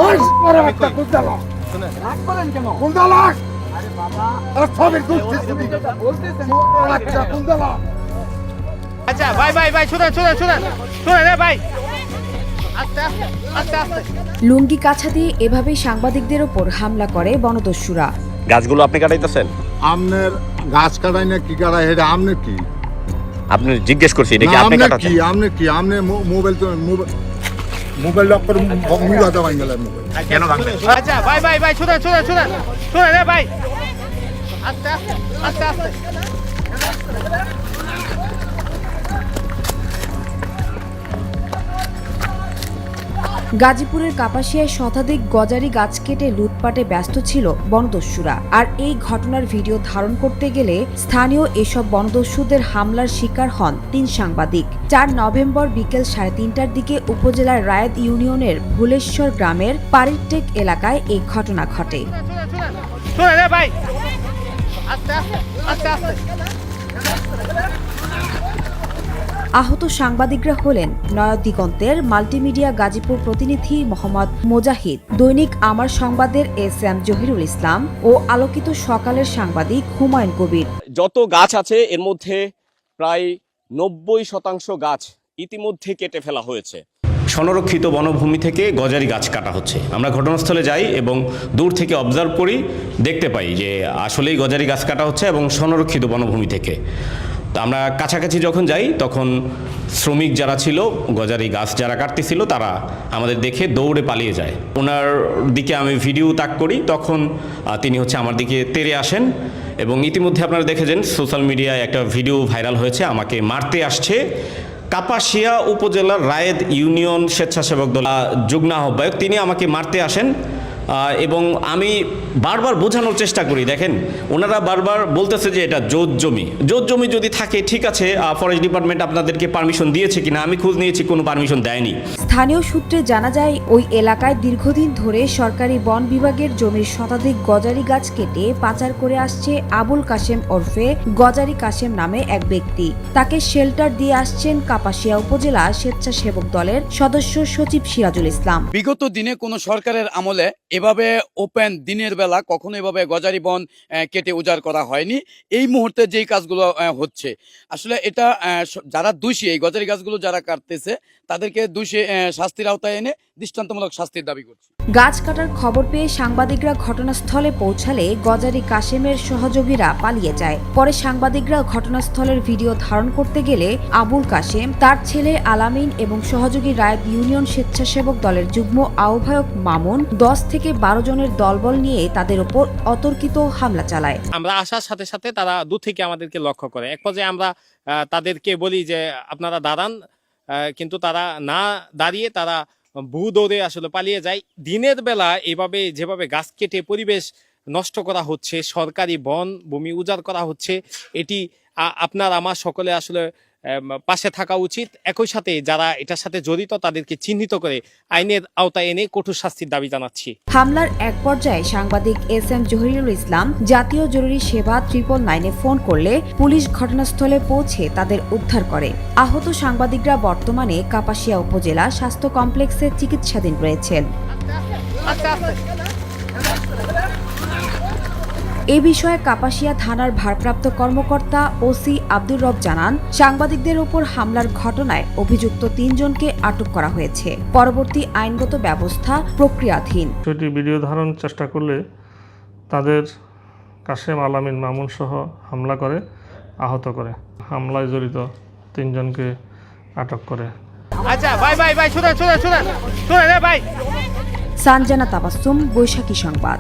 ওই বড় একটা কুদালা রাগ করেন কেন কুদালা আরে বাবা আর সবে দুধ বলতেছেন একটা কুদালা আচ্ছা ভাই ভাই ভাই শুনেন রে ভাই আস্তে আস্তে আস্তে লুঙ্গি কাছা দিয়ে এভাবেই সাংবাদিকদের ওপর হামলা করে বনদস্যুরা। গাছগুলো আপনি কাটাইতেছেন? আমনের গাছ কাটাই না কি কাটাই এটা আমনে কি আপনি জিজ্ঞেস করছি এটা কি আপনি কাটাচ্ছেন? আমনে মোবাইল তো মোবাইল লক করে মুড়া দাবাই গেল মোবাইল কেন ভাঙলেন? আচ্ছা ভাই ভাই ভাই শুনেন রে ভাই আস্তে আস্তে আস্তে গাজীপুরের কাপাসিয়ায় শতাধিক গজারি গাছ কেটে লুটপাটে ব্যস্ত ছিল বনদস্যুরা। আর এই ঘটনার ভিডিও ধারণ করতে গেলে স্থানীয় এসব বনদস্যুদের হামলার শিকার হন 3 সাংবাদিক। 4 নভেম্বর বিকেল 3:30টার দিকে উপজেলার রায়েদ ইউনিয়নের ভুলেশ্বর গ্রামের পারিটেক এলাকায় এই ঘটনা ঘটে। শুনেন রে ভাই আস্তে আস্তে আস্তে আহত সাংবাদিকরা হলেন নয়াদিগন্তের মাল্টিমিডিয়া গাজীপুর প্রতিনিধি মোহাম্মদ মোজাহিদ, দৈনিক আমার সংবাদের এস.এম. জহিরুল ইসলাম ও আলোকিত সকালের সাংবাদিক হুমায়ুন কবির। যত গাছ আছে এর মধ্যে প্রায় 90% গাছ ইতিমধ্যে কেটে ফেলা হয়েছে। সংরক্ষিত বনভূমি থেকে গজারি গাছ কাটা হচ্ছে। আমরা ঘটনাস্থলে যাই এবং দূর থেকে অবজার্ভ করি, দেখতে পাই যে আসলেই গজারি গাছ কাটা হচ্ছে এবং সংরক্ষিত বনভূমি থেকে। তো আমরা কাছাকাছি যখন যাই তখন শ্রমিক যারা ছিল, গজারি গাছ যারা কাটতেছিল, তারা আমাদের দেখে দৌড়ে পালিয়ে যায়। ওনার দিকে আমি ভিডিও তাক করি, তখন তিনি আমার দিকে তেড়ে আসেন এবং ইতিমধ্যে আপনারা দেখেছেন সোশ্যাল মিডিয়ায় একটা ভিডিও ভাইরাল হয়েছে, আমাকে মারতে আসছে। কাপাসিয়া উপজেলার রায়েদ ইউনিয়ন স্বেচ্ছাসেবক দল যুগ্ম আহ্বায়ক, তিনি আমাকে মারতে আসেন এবং আমি বারবার বোঝানোর চেষ্টা করি। দেখেন, ওনারা বারবার বলতেছে যে এটা জোত জমি যদি থাকে ঠিক আছে, ফরেস্ট ডিপার্টমেন্ট আপনাদেরকে পারমিশন দিয়েছে কিনা, আমি খোঁজ নিয়েছি, কোনো পারমিশন দেয়নি। স্থানীয় সূত্রে জানা যায় ওই এলাকায় দীর্ঘদিন ধরে সরকারি বন বিভাগের জমির শতাধিক গজারি গাছ কেটে পাচার করে আসছে আবুল কাশেম ওরফে গজারি কাশেম নামে এক ব্যক্তি। তাকে শেল্টার দিয়ে আসছেন কাপাসিয়া উপজেলা স্বেচ্ছাসেবক দলের সদস্য সচিব সিরাজুল ইসলাম। বিগত দিনে কোনো সরকারের আমলে এভাবে ওপেন দিনের বেলা কখনো এভাবে গজারি বন কেটে উজাড় করা হয়নি। এই মুহূর্তে যেই কাজগুলো হচ্ছে, আসলে এটা যারা দোষী, এই গজারি গাছগুলো যারা কাটতেছে তাদেরকে দোষী শাস্তির আওতায় এনে দৃষ্টান্তমূলক শাস্তির দাবি করছে। গাছ কাটার খবর পেয়ে সাংবাদিকরা ঘটনাস্থলে পৌঁছালে গজারি কাশেমের সহযোগীরা পালিয়ে যায়। পরে সাংবাদিকরা ঘটনাস্থলের ভিডিও ধারণ করতে গেলে আবুল কাশেম, তার ছেলে আলামিন এবং সহযোগী রায়েদ ইউনিয়ন স্বেচ্ছাসেবক দলের যুগ্ম আহ্বায়ক মামুন 10 থেকে 12 জনের দলবল নিয়ে তাদের উপর অতর্কিত হামলা চালায়। আমরা আসার সাথে সাথে তারা দূর থেকে আমাদেরকে লক্ষ্য করে। এক পর্যায়ে আমরা তাদেরকে বলি যে আপনারা দাঁড়ান, কিন্তু তারা না দাঁড়িয়ে তারা দৌড়ে আসলে পালিয়ে যায়। দিনের বেলা এভাবে যেভাবে গাছ কেটে পরিবেশ নষ্ট করা হচ্ছে, সরকারি বন ভূমি উজাড় করা হচ্ছে, এটি আপনার আমার সকলে আসলে পাশে থাকা উচিত। একই সাথে যারা এটার সাথে জড়িত তাদেরকে চিহ্নিত করে আইনের আওতায় এনে কঠোর শাস্তির দাবি জানাচ্ছি। হামলার এক পর্যায়ে সাংবাদিক এস.এম. জহিরুল ইসলাম জাতীয় জরুরি সেবা 999-এ ফোন করলে পুলিশ ঘটনাস্থলে পৌঁছে তাদের উদ্ধার করে। আহত সাংবাদিকরা বর্তমানে কাপাসিয়া উপজেলা স্বাস্থ্য কমপ্লেক্সে চিকিৎসাধীন রয়েছেন। এ বিষয়ে কাপাসিয়া থানার ভারপ্রাপ্ত কর্মকর্তা ওসি আব্দুর রব জানান, সাংবাদিকদের উপর হামলার ঘটনায় অভিযুক্ত 3 জনকে আটক করা হয়েছে। পরবর্তী আইনগত ব্যবস্থা প্রক্রিয়াধীন। সেটি ভিডিও ধারণ চেষ্টা করলে তাদের কাশেম, আলামিন, মামুন সহ হামলা করে আহত করে। হামলায় জড়িত 3 জনকে আটক করে। আচ্ছা ভাই ভাই ভাই শুনেন রে ভাই। সানজানা তাবাসসুম, বৈশাখী সংবাদ।